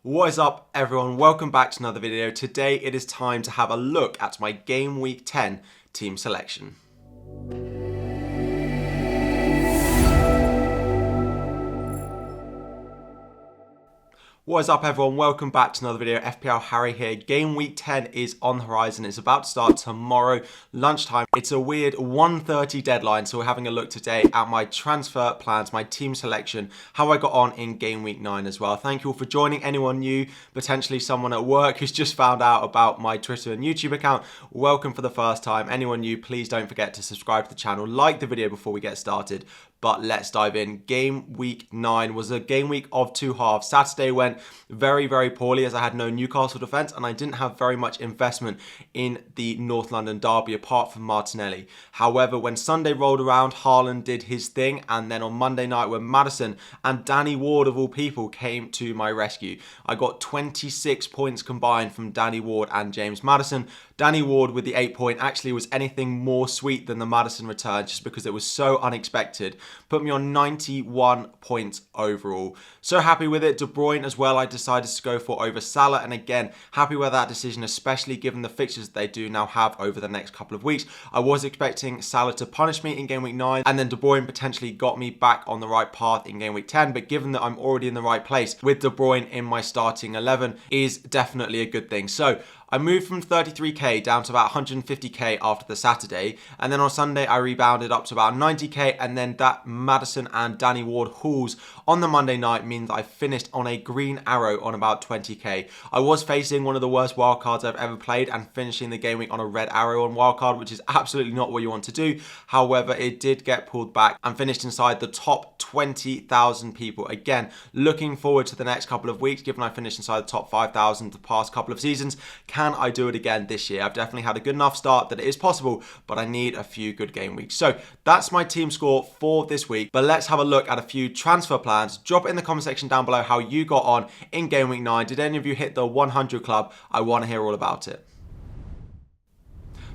What is up, everyone? Welcome back to another video. Today it is time to have a look at my Game Week 10 team selection. What is up, everyone? Welcome back to another video. FPL Harry here. Game Week 10 is on the horizon. It's about to start tomorrow lunchtime. It's a weird 1:30 deadline, so we're having a look today at my transfer plans, my team selection, how I got on in Game Week 9 as well. Thank you all for joining. Anyone new, potentially someone at work who's just found out about my Twitter and YouTube account, welcome for the first time. Anyone new, please don't forget to subscribe to the channel, like the video before we get started. But let's dive in. Game Week 9 was a game week of two halves. Saturday went very, very poorly as I had no Newcastle defence and I didn't have very much investment in the North London derby apart from Martinelli. However, when Sunday rolled around, Haaland did his thing, and then on Monday night when Maddison and Danny Ward of all people came to my rescue, I got 26 points combined from Danny Ward and James Maddison. Danny Ward with the 8-point actually was anything more sweet than the Maddison return just because it was so unexpected. Put me on 91 points overall. So happy with it. De Bruyne as well I decided to go for over Salah, and again happy with that decision, especially given the fixtures they do now have over the next couple of weeks. I was expecting Salah to punish me in Game Week 9 and then De Bruyne potentially got me back on the right path in Game Week 10, but given that I'm already in the right place with De Bruyne in my starting 11 is definitely a good thing. So I moved from 33k down to about 150k after the Saturday, and then on Sunday I rebounded up to about 90k, and then that Maddison and Danny Ward hauls on the Monday night means I finished on a green arrow on about 20k. I was facing one of the worst wildcards I've ever played and finishing the game week on a red arrow on wildcard, which is absolutely not what you want to do. However, it did get pulled back and finished inside the top 20,000 people. Again, looking forward to the next couple of weeks, given I finished inside the top 5,000 the past couple of seasons. Can I do it again this year? I've definitely had a good enough start that it is possible, but I need a few good game weeks. So that's my team score for this week, but let's have a look at a few transfer plans. Drop it in the comment section down below how you got on in Game Week 9. Did any of you hit the 100 club? I want to hear all about it.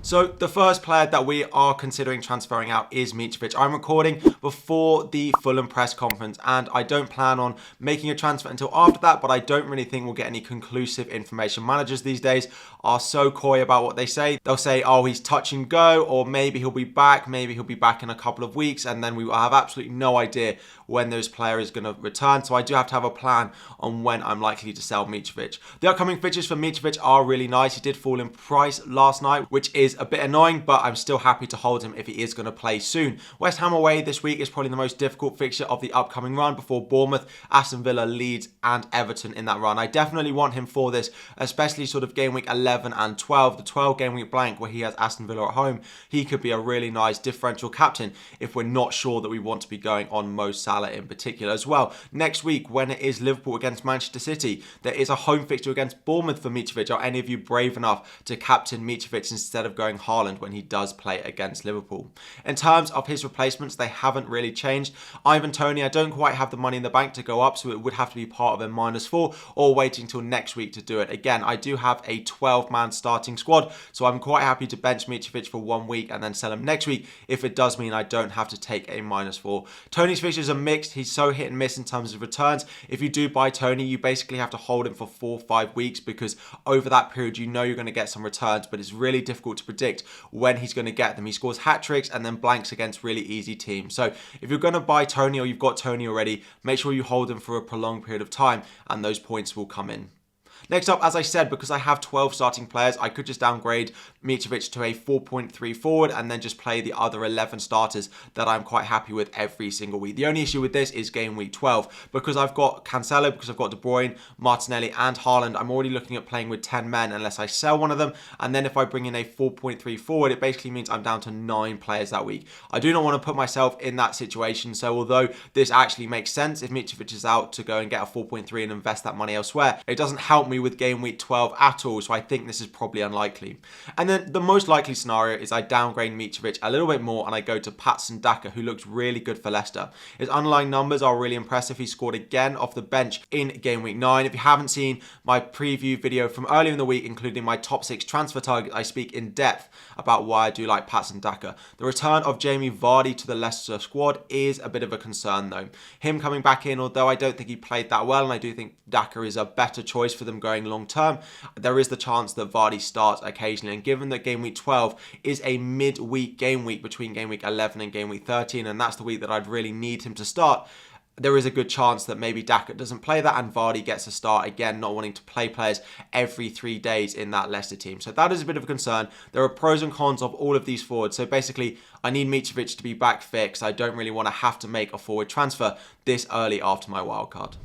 So the first player that we are considering transferring out is Mitrovic. I'm recording before the Fulham press conference and I don't plan on making a transfer until after that, but I don't really think we'll get any conclusive information. Managers these days are so coy about what they say. They'll say, oh, he's touch and go, or maybe he'll be back in a couple of weeks, and then we will have absolutely no idea when those player is going to return. So I do have to have a plan on when I'm likely to sell Mitrovic. The upcoming fixtures for Mitrovic are really nice. He did fall in price last night, which is a bit annoying, but I'm still happy to hold him if he is going to play soon. West Ham away this week is probably the most difficult fixture of the upcoming run before Bournemouth, Aston Villa, Leeds and Everton in that run. I definitely want him for this, especially sort of game week 11 and 12, the 12 game week blank where he has Aston Villa at home. He could be a really nice differential captain if we're not sure that we want to be going on Mo Salah in particular as well. Next week when it is Liverpool against Manchester City, there is a home fixture against Bournemouth for Mitrovic. Are any of you brave enough to captain Mitrovic instead of going Haaland when he does play against Liverpool? In terms of his replacements, they haven't really changed. Ivan Toney, I don't quite have the money in the bank to go up, so it would have to be part of a -4 or waiting till next week to do it. Again, I do have a 12-man starting squad, so I'm quite happy to bench Mitrovic for 1 week and then sell him next week if it does mean I don't have to take a -4. Toney's fixtures are mixed. He's so hit and miss in terms of returns. If you do buy Toney, you basically have to hold him for 4 or 5 weeks because over that period you know you're going to get some returns, but it's really difficult to predict when he's going to get them. He scores hat-tricks and then blanks against really easy teams. So if you're going to buy Toney or you've got Toney already, make sure you hold him for a prolonged period of time and those points will come in. Next up, as I said, because I have 12 starting players, I could just downgrade Mitrovic to a 4.3 forward and then just play the other 11 starters that I'm quite happy with every single week. The only issue with this is game week 12. Because I've got Cancelo, because I've got De Bruyne, Martinelli and Haaland, I'm already looking at playing with 10 men unless I sell one of them. And then if I bring in a 4.3 forward, it basically means I'm down to 9 players that week. I do not want to put myself in that situation. So although this actually makes sense if Mitrovic is out to go and get a 4.3 and invest that money elsewhere, it doesn't help help me with game week 12 at all, so I think this is probably unlikely. And then the most likely scenario is I downgrade Mitrovic a little bit more and I go to Patson Daka, who looks really good for Leicester. His underlying numbers are really impressive. He scored again off the bench in game week 9. If you haven't seen my preview video from earlier in the week, including my top 6 transfer targets, I speak in depth about why I do like Patson Daka. The return of Jamie Vardy to the Leicester squad is a bit of a concern though. Him coming back in, although I don't think he played that well, and I do think Daka is a better choice for them going long term, there is the chance that Vardy starts occasionally, and given that game week 12 is a mid-week game week between game week 11 and game week 13, and that's the week that I'd really need him to start, there is a good chance that maybe Daka doesn't play that and Vardy gets a start, again not wanting to play players every 3 days in that Leicester team. So that is a bit of a concern. There are pros and cons of all of these forwards. So basically I need Mitrovic to be back fit because I don't really want to have to make a forward transfer this early after my wildcard.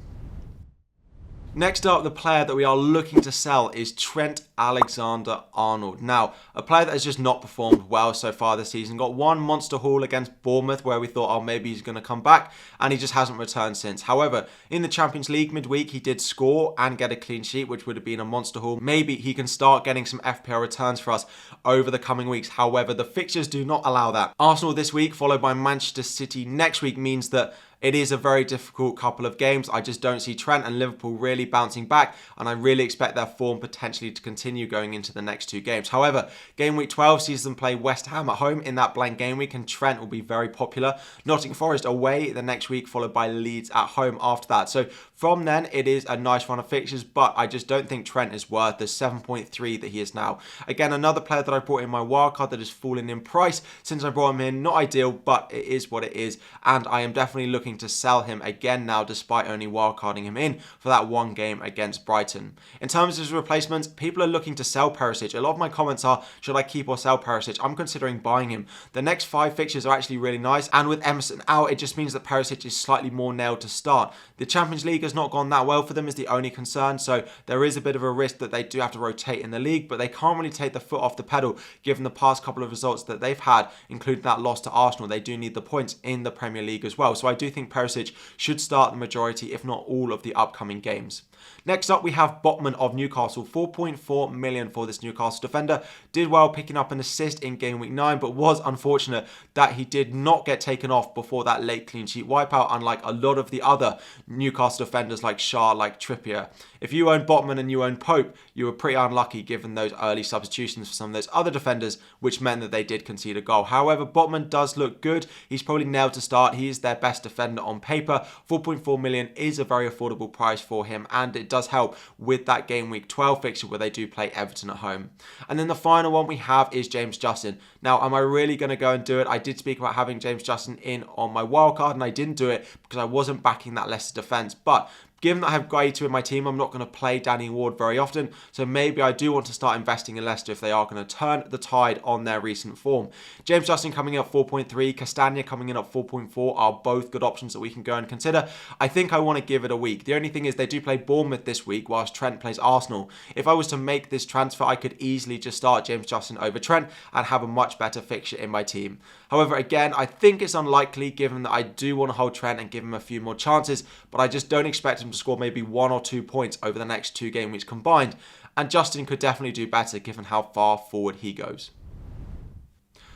Next up, the player that we are looking to sell is Trent Alexander-Arnold. Now, a player that has just not performed well so far this season. Got one monster haul against Bournemouth where we thought, oh, maybe he's going to come back, and he just hasn't returned since. However, in the Champions League midweek, he did score and get a clean sheet, which would have been a monster haul. Maybe he can start getting some FPL returns for us over the coming weeks. However, the fixtures do not allow that. Arsenal this week, followed by Manchester City next week, means that it is a very difficult couple of games. I just don't see Trent and Liverpool really bouncing back, and I really expect their form potentially to continue going into the next 2 games. However, game week 12 sees them play West Ham at home in that blank game week, and Trent will be very popular. Nottingham Forest away the next week, followed by Leeds at home after that. So from then, it is a nice run of fixtures, but I just don't think Trent is worth the 7.3 that he is now. Again, another player that I brought in my wildcard that has fallen in price since I brought him in. Not ideal, but it is what it is, and I am definitely looking to sell him again now, despite only wildcarding him in for that 1 game against Brighton. In terms of his replacements, people are looking to sell Perisic. A lot of my comments are, should I keep or sell Perisic? I'm considering buying him. The next 5 fixtures are actually really nice, and with Emerson out, it just means that Perisic is slightly more nailed to start. The Champions League has not gone that well for them is the only concern, so there is a bit of a risk that they do have to rotate in the league, but they can't really take the foot off the pedal given the past couple of results that they've had, including that loss to Arsenal. They do need the points in the Premier League as well, so I do think Perisic should start the majority, if not all, of the upcoming games. Next up, we have Botman of Newcastle. 4.4 million for this Newcastle defender. Did well picking up an assist in game week 9, but was unfortunate that he did not get taken off before that late clean sheet wipeout, unlike a lot of the other Newcastle defenders like Shaw, like Trippier. If you own Botman and you own Pope, you were pretty unlucky given those early substitutions for some of those other defenders, which meant that they did concede a goal. However, Botman does look good. He's probably nailed to start. He is their best defender on paper. 4.4 million is a very affordable price for him, and it does help with that game week 12 fixture where they do play Everton at home. And then the final one we have is James Justin. Now, am I really going to go and do it? I did speak about having James Justin in on my wildcard, and I didn't do it because I wasn't backing that Leicester defence. But given that I have Gaeta in my team, I'm not going to play Danny Ward very often, so maybe I do want to start investing in Leicester if they are going to turn the tide on their recent form. James Justin coming in at 4.3, Castagna coming in at 4.4 are both good options that we can go and consider. I think I want to give it a week. The only thing is they do play Bournemouth this week whilst Trent plays Arsenal. If I was to make this transfer, I could easily just start James Justin over Trent and have a much better fixture in my team. However, again, I think it's unlikely given that I do want to hold Trent and give him a few more chances, but I just don't expect him to score maybe 1 or 2 points over the next 2 game weeks combined, and Justin could definitely do better given how far forward he goes.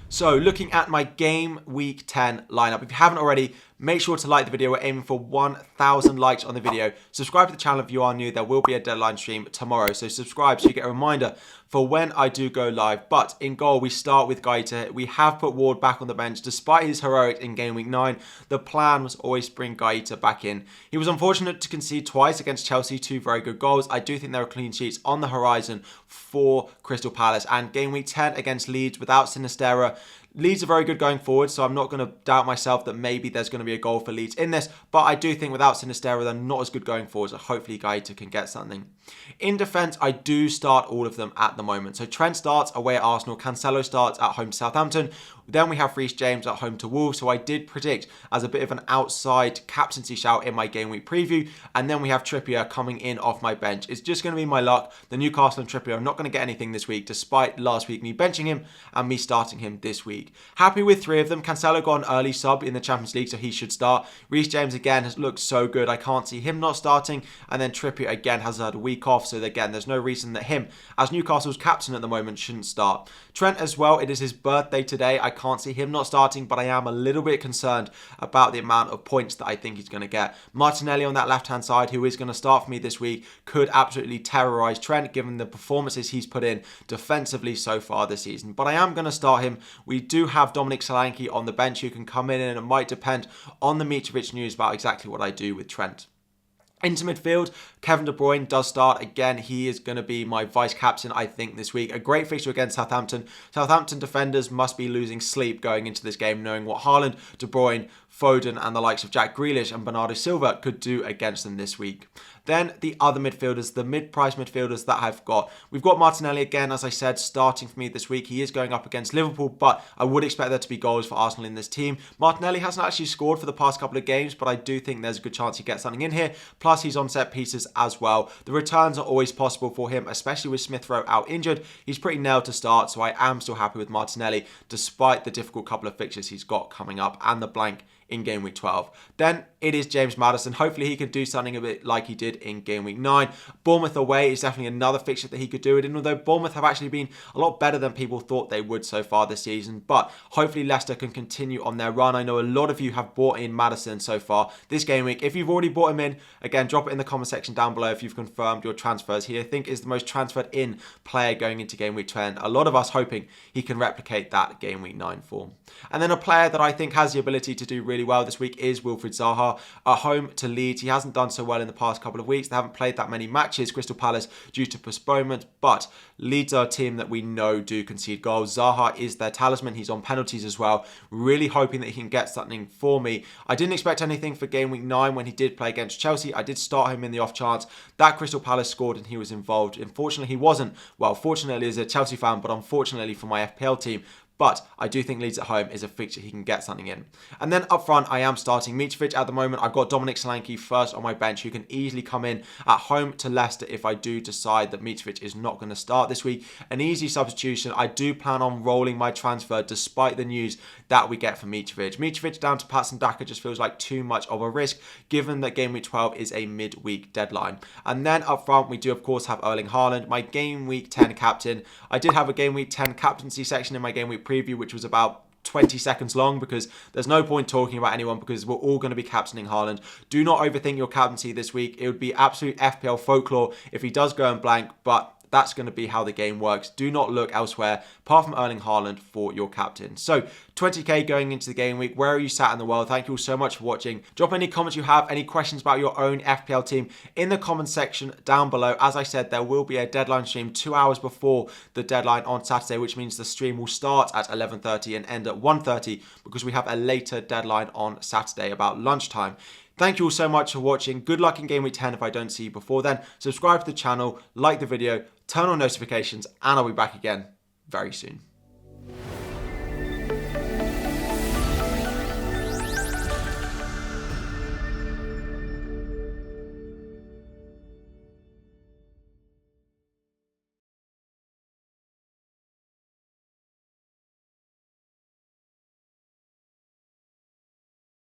So looking at my game week 10 lineup, if you haven't already, make sure to like the video. We're aiming for 1,000 likes on the video. Subscribe to the channel if you are new. There will be a deadline stream tomorrow, so subscribe so you get a reminder for when I do go live. But in goal, we start with Gaeta. We have put Ward back on the bench despite his heroics in game week 9. The plan was always to bring Gaeta back in. He was unfortunate to concede twice against Chelsea, 2 very good goals. I do think there are clean sheets on the horizon for Crystal Palace, and game week 10 against Leeds without Sinisterra. Leeds are very good going forward, so I'm not going to doubt myself that maybe there's going to be a goal for Leeds in this, but I do think without Sinisterra, they're not as good going forward, so hopefully Gaeta can get something. In defence, I do start all of them at the moment. So Trent starts away at Arsenal, Cancelo starts at home to Southampton, then we have Reece James at home to Wolves, who I did predict as a bit of an outside captaincy shout in my game week preview, and then we have Trippier coming in off my bench. It's just going to be my luck. The Newcastle and Trippier are not going to get anything this week, despite last week me benching him and me starting him this week. week. Happy with 3 of them. Cancelo got an early sub in the Champions League, so he should start. Reece James again has looked so good. I can't see him not starting. And then Trippier again has had a week off, so again, there's no reason that him, as Newcastle's captain at the moment, shouldn't start. Trent as well, it is his birthday today. I can't see him not starting, but I am a little bit concerned about the amount of points that I think he's going to get. Martinelli on that left-hand side, who is going to start for me this week, could absolutely terrorise Trent, given the performances he's put in defensively so far this season. But I am going to start him. We do have Dominic Solanke on the bench who can come in, and it might depend on the Mitrovic news about exactly what I do with Trent. Into midfield, Kevin De Bruyne does start. Again, he is going to be my vice-captain, I think, this week. A great fixture against Southampton. Southampton defenders must be losing sleep going into this game, knowing what Haaland, De Bruyne, Foden and the likes of Jack Grealish and Bernardo Silva could do against them this week. Then the other midfielders, the mid-price midfielders that I've got. We've got Martinelli again, as I said, starting for me this week. He is going up against Liverpool, but I would expect there to be goals for Arsenal in this team. Martinelli hasn't actually scored for the past couple of games, but I do think there's a good chance he gets something in here. Plus, he's on set pieces as well. The returns are always possible for him, especially with Smith Rowe out injured. He's pretty nailed to start, so I am still happy with Martinelli, despite the difficult couple of fixtures he's got coming up and the blank in game week 12. Then it is James Maddison. Hopefully he can do something a bit like he did in game week 9. Bournemouth away is definitely another fixture that he could do it in, although Bournemouth have actually been a lot better than people thought they would so far this season. But hopefully Leicester can continue on their run. I know a lot of you have bought in Maddison so far this game week. If you've already bought him in, again, drop it in the comment section down below if you've confirmed your transfers. He, I think, is the most transferred in player going into game week 10. A lot of us hoping he can replicate that game week 9 form. And then a player that I think has the ability to do really well this week is Wilfried Zaha. At home to Leeds, he hasn't done so well in the past couple of weeks. They haven't played that many matches, Crystal Palace, due to postponement, but Leeds are a team that we know do concede goals. Zaha is their talisman. He's on penalties as well. Really hoping that he can get something for me. I didn't expect anything for game week 9 when he did play against Chelsea. I did start him in the off chance that Crystal Palace scored and he was involved. Unfortunately, he wasn't. Well, fortunately as a Chelsea fan, but unfortunately for my FPL team. But I do think Leeds at home is a fixture he can get something in. And then up front, I am starting Mitrovic at the moment. I've got Dominic Solanke first on my bench, who can easily come in at home to Leicester if I do decide that Mitrovic is not going to start this week. An easy substitution. I do plan on rolling my transfer despite the news that we get from Mitrovic. Mitrovic down to Patson Daka just feels like too much of a risk, given that game week 12 is a midweek deadline. And then up front, we do of course have Erling Haaland, my game week 10 captain. I did have a game week 10 captaincy section in my game week preview, which was about 20 seconds long, because there's no point talking about anyone because we're all going to be captaining Haaland. Do not overthink your captaincy this week. It would be absolute FPL folklore if he does go in blank, but that's going to be how the game works. Do not look elsewhere apart from Erling Haaland for your captain. So 20k going into the game week. Where are you sat in the world? Thank you all so much for watching. Drop any comments you have, any questions about your own FPL team in the comment section down below. As I said, there will be a deadline stream 2 hours before the deadline on Saturday, which means the stream will start at 11:30 and end at 1:30 because we have a later deadline on Saturday about lunchtime. Thank you all so much for watching. Good luck in Game Week 10 if I don't see you before then. Subscribe to the channel, like the video, turn on notifications, and I'll be back again very soon.